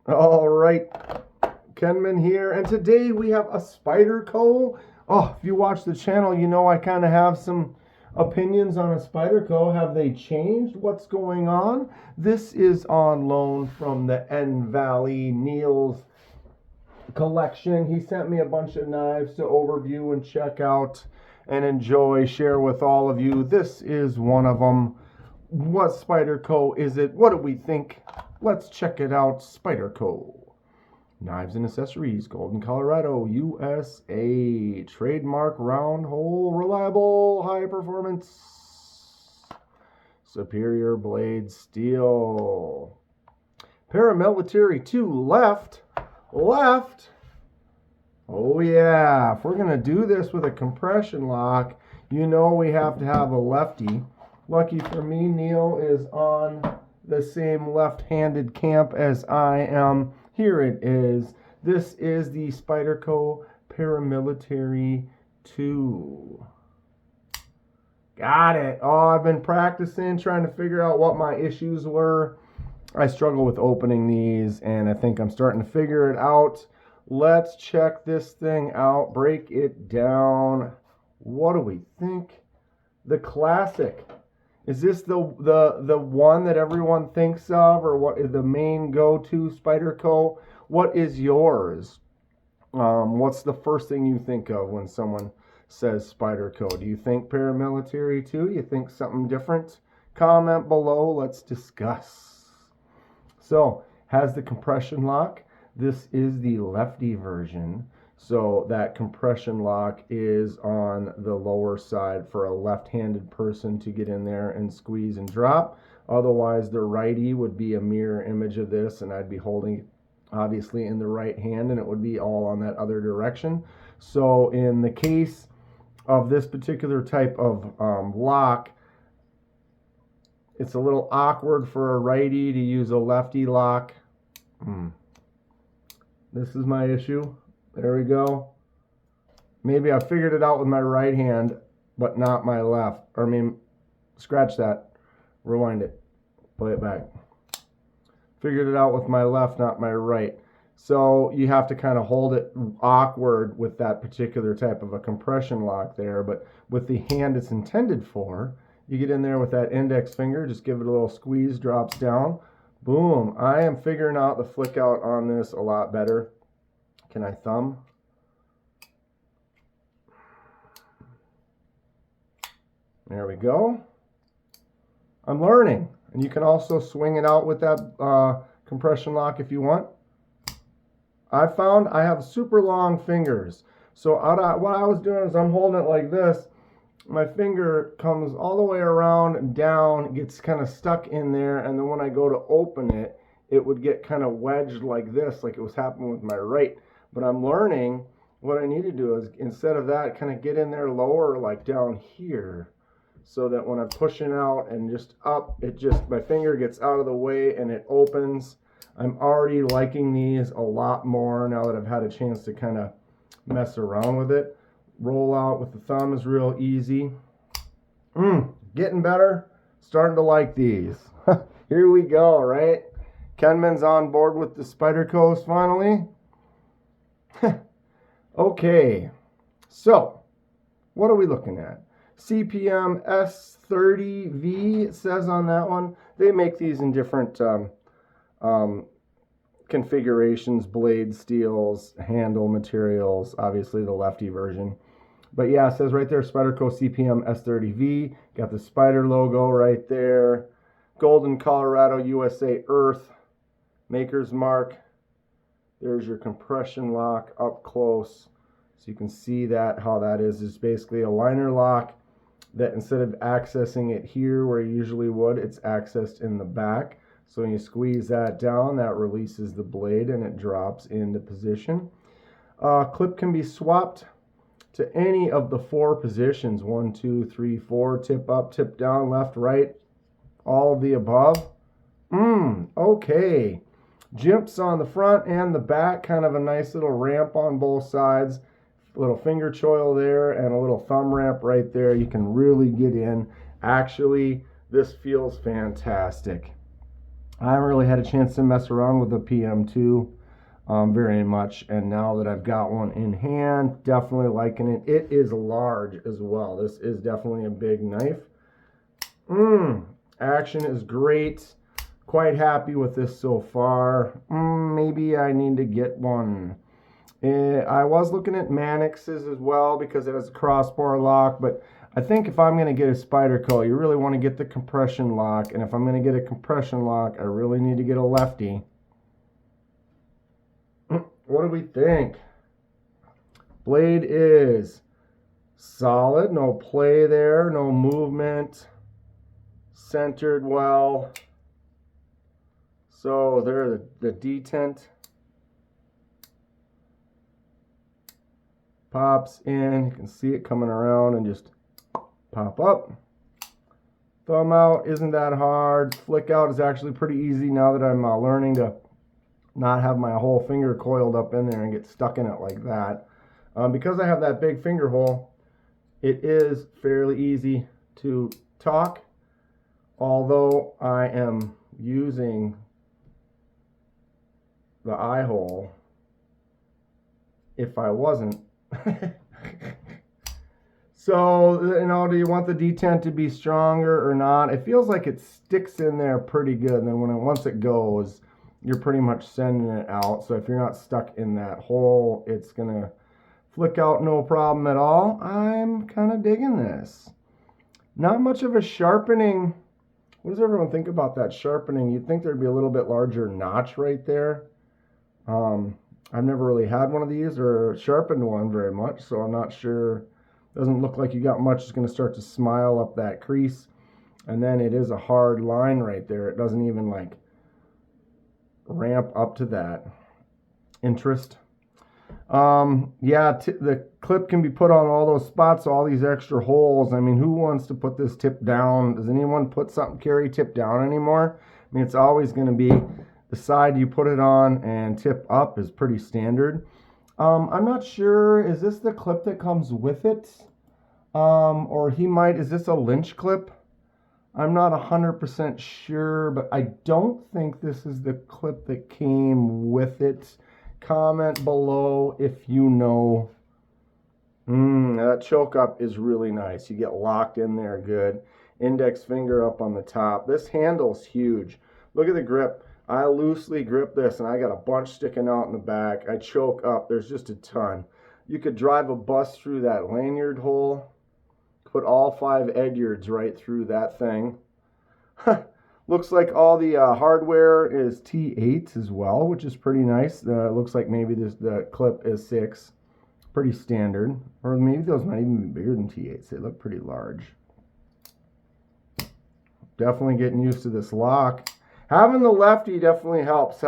All right, Kenman here, and today we have a Spyderco. Oh, if you watch the channel, you know I kind of have some opinions on a Spyderco. Have they changed? What's going on? This is on loan from the N Valley Neil's collection. He sent me a bunch of knives to overview and check out and enjoy, share with all of you. This is one of them. What Spyderco is it? What do we think? Let's check it out. Spyderco. Knives and Accessories, Golden, Colorado, USA. Trademark round hole, reliable, high performance, superior blade steel. Paramilitary 2, left. Oh yeah, if we're going to do this with a compression lock, you know we have to have a lefty. Lucky for me, Neil is on the same left-handed camp as I am. Here it is. This is the Spyderco Paramilitary 2. Got it. Oh, I've been practicing, trying to figure out what my issues were. I struggle with opening these, and I think I'm starting to figure it out. Let's check this thing out, break it down. What do we think? The classic. Is this the one that everyone thinks of, or what is the main go-to Spyderco? What is yours? What's the first thing you think of when someone says Spyderco? Do you think Paramilitary too? You think something different? Comment below. Let's discuss. So, has the compression lock. This is the lefty version. So that compression lock is on the lower side for a left-handed person to get in there and squeeze and drop. Otherwise, the righty would be a mirror image of this, and I'd be holding it obviously in the right hand, and it would be all on that other direction. So in the case of this particular type of lock, it's a little awkward for a righty to use a lefty lock. This is my issue. There we go. Maybe I figured it out with my right hand, but not my left. Or scratch that. Rewind it. Play it back. Figured it out with my left, not my right. So you have to kind of hold it awkward with that particular type of a compression lock there. But with the hand it's intended for, you get in there with that index finger, just give it a little squeeze, drops down. Boom. I am figuring out the flick out on this a lot better. Can I thumb? There we go. I'm learning. And you can also swing it out with that compression lock if you want. I found I have super long fingers. So what I was doing is I'm holding it like this. My finger comes all the way around, down, gets kind of stuck in there. And then when I go to open it, it would get kind of wedged like this, like it was happening with my right. But I'm learning what I need to do is instead of that, kind of get in there lower, like down here, so that when I'm pushing out and just up, my finger gets out of the way and it opens. I'm already liking these a lot more now that I've had a chance to kind of mess around with it. Roll out with the thumb is real easy. Getting better. Starting to like these. Here we go, right? Kenman's on board with the Spydercos finally. Okay, so what are we looking at? CPM S30V, it says on that one. They make these in different configurations, blade steels, handle materials, obviously the lefty version. But yeah, it says right there, Spyderco CPM S30V. Got the spider logo right there. Golden, Colorado, USA, Earth. Maker's mark. There's your compression lock up close. So you can see that, how that is basically a liner lock that instead of accessing it here where you usually would, it's accessed in the back. So when you squeeze that down, that releases the blade and it drops into position. Clip can be swapped to any of the 4 positions. 1, 2, 3, 4. Tip up, tip down, left, right. All of the above. Okay. Jimps on the front and the back. Kind of a nice little ramp on both sides. A little finger choil there and a little thumb ramp right there. You can really get in. Actually, this feels fantastic. I haven't really had a chance to mess around with the PM2 very much, and now that I've got one in hand, definitely liking it. It is large as well. This is definitely a big knife. Action is great. Quite happy with this so far. Maybe I need to get one. I was looking at Mannix's as well because it has a crossbar lock, but I think if I'm going to get a Spyderco, you really want to get the compression lock, and if I'm going to get a compression lock, I really need to get a lefty. What do we think? Blade is solid, no play there, no movement, centered well. So there, the detent pops in. You can see it coming around and just pop up. Thumb out isn't that hard. Flick out is actually pretty easy now that I'm learning to not have my whole finger coiled up in there and get stuck in it like that. Because I have that big finger hole, it is fairly easy to talk, although I am using the eye hole if I wasn't. So, you know, do you want the detent to be stronger or not? It feels like it sticks in there pretty good, and then once it goes, you're pretty much sending it out. So if you're not stuck in that hole, it's gonna flick out no problem at all. I'm kind of digging this. Not much of a sharpening. What does everyone think about that sharpening? You'd think there'd be a little bit larger notch right there. I've never really had one of these or sharpened one very much, so I'm not sure. Doesn't look like you got much. It's going to start to smile up that crease, and then it is a hard line right there. It doesn't even like ramp up to that. Interest. Yeah, the clip can be put on all those spots, all these extra holes. I mean, who wants to put this tip down? Does anyone put something carry tip down anymore? I mean, it's always going to be the side you put it on, and tip up is pretty standard. I'm not sure, is this the clip that comes with it? Or is this a Lynch clip? I'm not 100% sure, but I don't think this is the clip that came with it. Comment below if you know. That choke up is really nice. You get locked in there good. Index finger up on the top. This handle's huge. Look at the grip. I loosely grip this, and I got a bunch sticking out in the back. I choke up. There's just a ton. You could drive a bus through that lanyard hole. Put all 5 Edyards right through that thing. Looks like all the hardware is T8 as well, which is pretty nice. Looks like maybe the clip is 6. Pretty standard. Or maybe those might even be bigger than T8s. They look pretty large. Definitely getting used to this lock. Having the lefty definitely helps.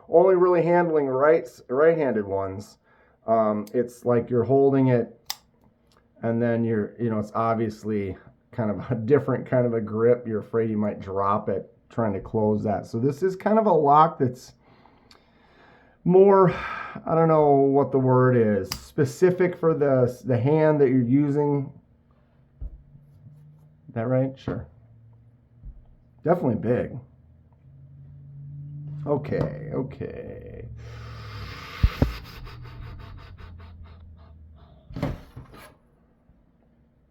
Only really handling right-handed ones. It's like you're holding it, and then it's obviously kind of a different kind of a grip. You're afraid you might drop it trying to close that. So this is kind of a lock that's more, I don't know what the word is, specific for the hand that you're using. Is that right? Sure. Definitely big. Okay.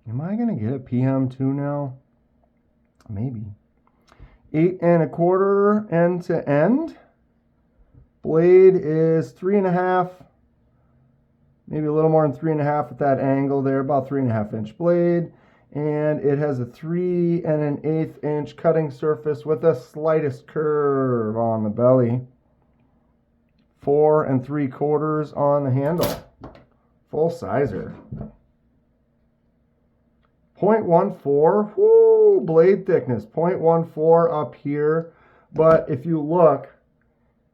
Am I going to get a PM2 now? Maybe. 8 1/4 end to end. Blade is 3.5, maybe a little more than 3.5 at that angle there, about 3.5 inch blade. And it has a 3 1/8 inch cutting surface with the slightest curve on the belly. 4 3/4 on the handle. Full sizer. 0.14, whoo, blade thickness, 0.14 up here. But if you look,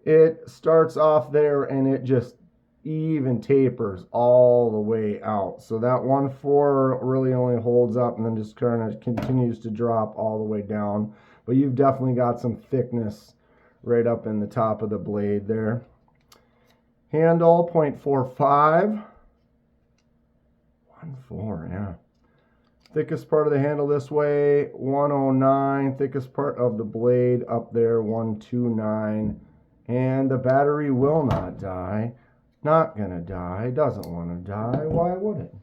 it starts off there and it just even tapers all the way out. So that 1.4 really only holds up and then just kind of continues to drop all the way down. But you've definitely got some thickness right up in the top of the blade there. Handle 0.45. 1.4, yeah. Thickest part of the handle this way, 109. Thickest part of the blade up there, 129. And the battery will not die. Not gonna die. Doesn't want to die. Why would it?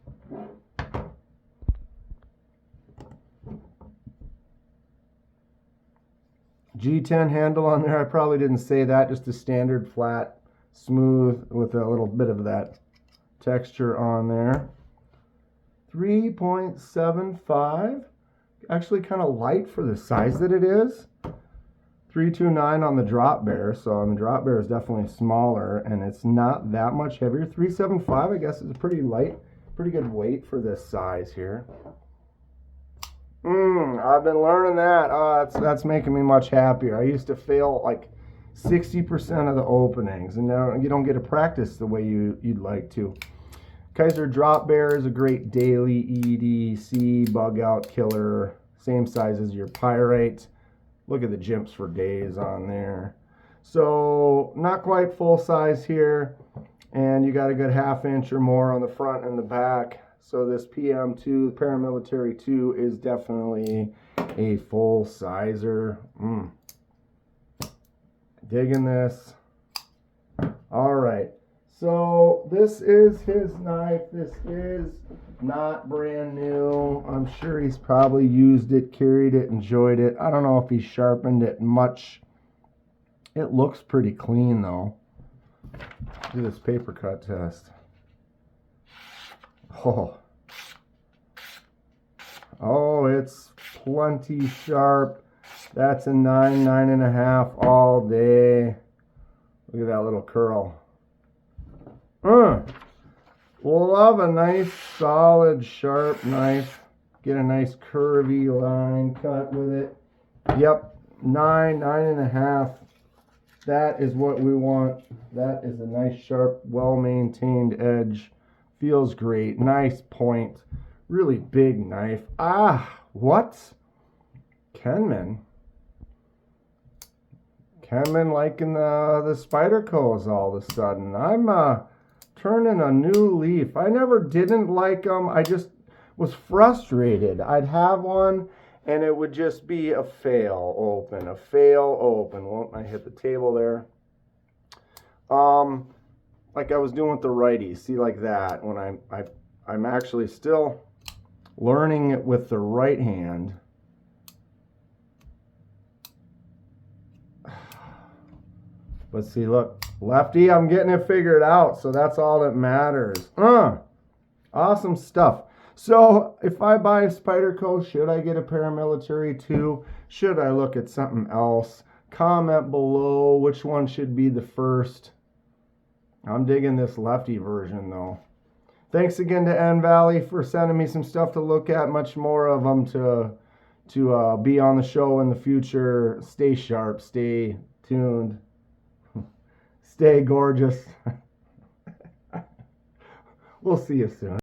G10 handle on there. I probably didn't say that. Just a standard flat, smooth with a little bit of that texture on there. 3.75. Actually kind of light for the size that it is. 329 on the drop bear. So the drop bear is definitely smaller and it's not that much heavier. 375 I guess is a pretty light, pretty good weight for this size here. I've been learning that. That's making me much happier. I used to fail like 60% of the openings, and now you don't get to practice the way you'd like to. Kaiser drop bear is a great daily EDC bug out killer. Same size as your pyrite. Look at the jimps for days on there. So not quite full size here, and you got a good 1/2 inch or more on the front and the back. So this PM2, Paramilitary 2, is definitely a full sizer. Digging this. All right. So this is his knife. This is not brand new. I'm sure he's probably used it, carried it, enjoyed it. I don't know if he sharpened it much. It looks pretty clean though. Do this paper cut test. Oh, it's plenty sharp. That's a 9, 9.5 all day. Look at that little curl. Love a nice, solid, sharp knife. Get a nice curvy line cut with it. Yep, 9, 9.5. That is what we want. That is a nice, sharp, well-maintained edge. Feels great. Nice point. Really big knife. What? Kenman liking the Spydercos all of a sudden. I'm turning a new leaf. I never didn't like them. I just was frustrated. I'd have one and it would just be a fail open. Won't I hit the table there? Like I was doing with the righties. See, like that. When I'm actually still learning it with the right hand. But see, look, lefty, I'm getting it figured out, so that's all that matters. Awesome stuff. So if I buy a Spyderco, should I get a Paramilitary 2? Should I look at something else? Comment below which one should be the first. I'm digging this lefty version though. Thanks again to N Valley for sending me some stuff to look at. Much more of them to be on the show in the future. Stay sharp, stay tuned, stay gorgeous. We'll see you soon.